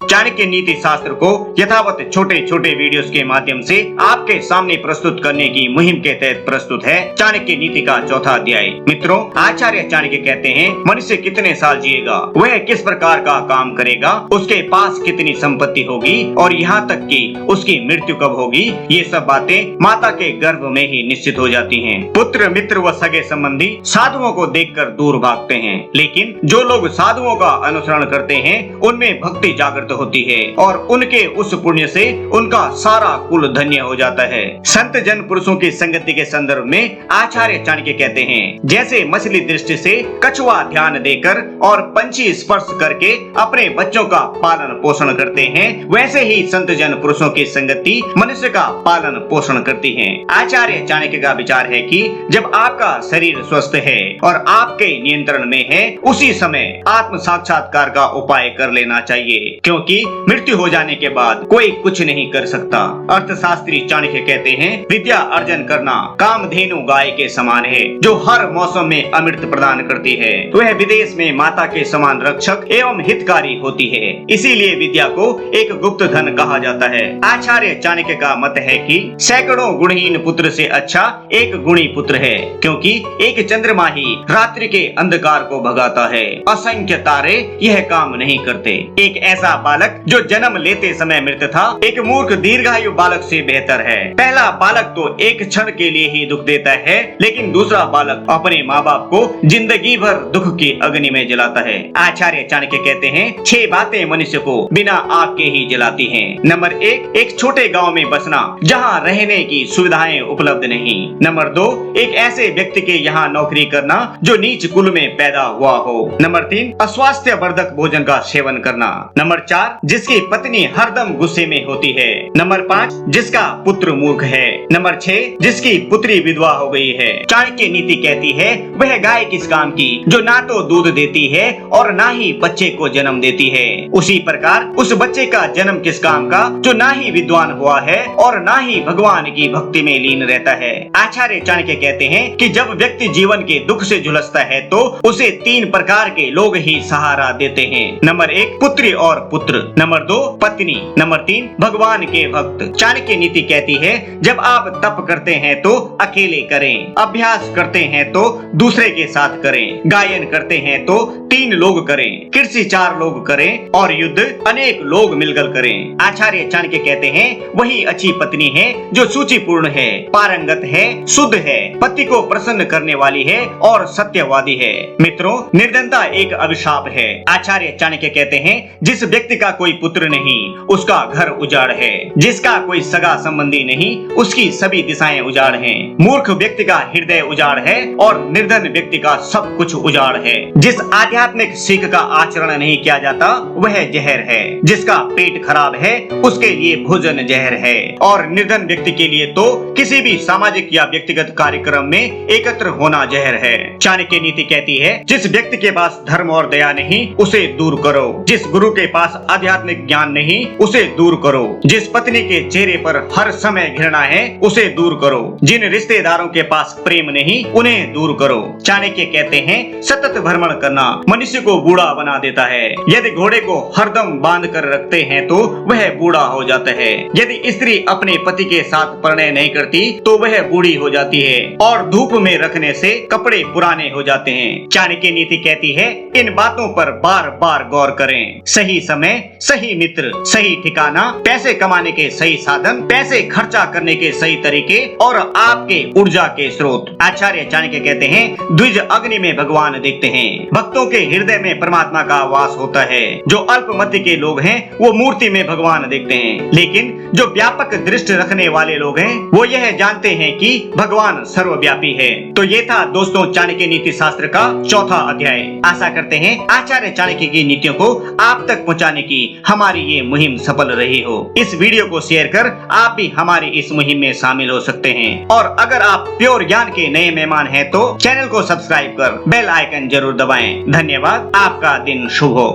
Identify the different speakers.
Speaker 1: चाणक्य नीति शास्त्र को यथावत छोटे छोटे वीडियोस के माध्यम से आपके सामने प्रस्तुत करने की मुहिम के तहत प्रस्तुत है चाणक्य नीति का चौथा अध्याय। मित्रों, आचार्य चाणक्य कहते हैं मनुष्य कितने साल जिएगा, वह किस प्रकार का काम करेगा, उसके पास कितनी संपत्ति होगी और यहाँ तक कि उसकी मृत्यु कब होगी, ये सब बातें माता के गर्भ में ही निश्चित हो जाती हैं। पुत्र, मित्र व सगे संबंधी साधुओं को देखकर दूर भागते हैं, लेकिन जो लोग साधुओं का अनुसरण करते हैं उनमें भक्ति जागृत होती है और उनके उस पुण्य से उनका सारा कुल धन्य हो जाता है। संत जन पुरुषों की संगति के संदर्भ में आचार्य चाणक्य कहते हैं, जैसे मछली दृष्टि से कछुआ ध्यान देकर और पंछी स्पर्श करके अपने बच्चों का पालन पोषण करते हैं, वैसे ही संत जन पुरुषों की संगति मनुष्य का पालन पोषण करती है। आचार्य चाणक्य का विचार है कि जब आपका शरीर स्वस्थ है और आपके नियंत्रण में है, उसी समय आत्म साक्षात्कार का उपाय कर लेना चाहिए, क्योंकि मृत्यु हो जाने के बाद कोई कुछ नहीं कर सकता। अर्थशास्त्री चाणक्य कहते हैं, विद्या अर्जन करना कामधेनु गाय के समान है जो हर मौसम में अमृत प्रदान करती है। वह विदेश में माता के समान रक्षक एवं हितकारी होती है, इसीलिए विद्या को एक गुप्त धन कहा जाता है। आचार्य चाणक्य का मत है कि सैकड़ों गुणहीन पुत्र से अच्छा एक गुणी पुत्र है, क्योंकि एक चंद्रमा ही रात्रि के अंधकार को भगाता है, असंख्य तारे यह काम नहीं करते। एक ऐसा बालक जो जन्म लेते समय मृत था, एक मूर्ख दीर्घायु बालक से बेहतर है। पहला बालक तो एक क्षण के लिए ही दुख देता है, लेकिन दूसरा बालक अपने माँ बाप को जिंदगी भर दुख की अग्नि में जलाता है। आचार्य चाणक्य कहते हैं, 6 बातें मनुष्य को बिना आग के ही जलाती हैं। नंबर 1, एक छोटे गांव में बसना जहां रहने की सुविधाएं उपलब्ध नहीं। नंबर 2, एक ऐसे व्यक्ति के यहाँ नौकरी करना जो नीच कुल में पैदा हुआ हो। नंबर 3, अस्वास्थ्य वर्धक भोजन का सेवन करना। नंबर 4, जिसकी पत्नी हरदम गुस्से में होती है। नंबर 5, जिसका पुत्र मूर्ख है। नंबर 6, जिसकी पुत्री विधवा हो गई है। चाणक्य नीति कहती है, वह गाय किस काम की जो ना तो दूध देती है और ना ही बच्चे को जन्म देती है। उसी प्रकार उस बच्चे का जन्म किस काम का जो ना ही विद्वान हुआ है और ना ही भगवान की भक्ति में लीन रहता है। आचार्य चाणक्य कहते हैं कि जब व्यक्ति जीवन के दुख से झुलसता है तो उसे 3 प्रकार के लोग ही सहारा देते हैं। नंबर 1, पुत्री और पुत्र। नंबर 2, पत्नी। नंबर 3, भगवान के भक्त। चाणक्य नीति कहती है, जब आप तप करते हैं तो अकेले करें, अभ्यास करते हैं तो दूसरे के साथ करें, गायन करते हैं तो 3 लोग करें, कृषि 4 लोग करें और युद्ध अनेक लोग मिलकर करें। आचार्य चाणक्य कहते हैं, वही अच्छी पत्नी है जो सूचिपूर्ण है, पारंगत है, शुद्ध है, पति को प्रसन्न करने वाली है और सत्यवादी है। मित्रों, निर्धनता एक अभिशाप है। आचार्य चाणक्य कहते हैं, जिस व्यक्ति का कोई पुत्र नहीं उसका घर उजाड़ है, जिसका कोई सगा संबंधी नहीं उसकी सभी दिशाएं उजाड़ हैं। मूर्ख व्यक्ति का हृदय उजाड़ है और निर्धन व्यक्ति का सब कुछ उजाड़ है। जिस आध्यात्मिक सीख का आचरण नहीं किया जाता वह जहर है। जिसका पेट खराब है उसके लिए भोजन जहर है और निर्धन व्यक्ति के लिए तो किसी भी सामाजिक या व्यक्तिगत कार्यक्रम में एकत्र होना जहर है। चाणक्य नीति कहती है, जिस व्यक्ति के पास धर्म और दया नहीं उसे दूर करो, जिस गुरु के पास आध्यात्मिक ज्ञान नहीं उसे दूर करो, जिस पत्नी के चेहरे पर हर समय घृणा है उसे दूर करो, जिन रिश्तेदारों के पास प्रेम नहीं उन्हें दूर करो। चाणक्य कहते हैं, सतत भ्रमण करना मनुष्य को बूढ़ा बना देता है। यदि घोड़े को हरदम बांध कर रखते हैं तो वह बूढ़ा हो जाता है। यदि स्त्री अपने पति के साथ प्रणय नहीं करती तो वह बूढ़ी हो जाती है और धूप में रखने से कपड़े पुराने हो जाते हैं। चाणक्य नीति कहती है, इन बातों पर बार बार गौर करें। सही समय, सही मित्र, सही ठिकाना, पैसे कमाने के सही साधन, पैसे खर्चा करने के सही तरीके और आपके ऊर्जा के स्रोत। आचार्य चाणक्य कहते हैं, द्विज अग्नि में भगवान देखते हैं, भक्तों के हृदय में परमात्मा का वास होता है। जो अल्पमति के लोग हैं वो मूर्ति में भगवान देखते हैं, लेकिन जो व्यापक दृष्टि रखने वाले लोग हैं वो यह जानते हैं कि भगवान सर्वव्यापी है। तो ये था दोस्तों चाणक्य नीति शास्त्र का चौथा अध्याय। आशा करते हैं आचार्य चाणक्य की नीतियों को आप तक पहुंचाने की हमारी ये मुहिम सफल रही हो। इस वीडियो को शेयर कर आप भी हमारी इस मुहिम में शामिल हो सकते हैं और अगर आप प्योर ज्ञान के नए मेहमान हैं तो चैनल को सब्सक्राइब कर बेल आइकन जरूर दबाएं। धन्यवाद। आपका दिन शुभ हो।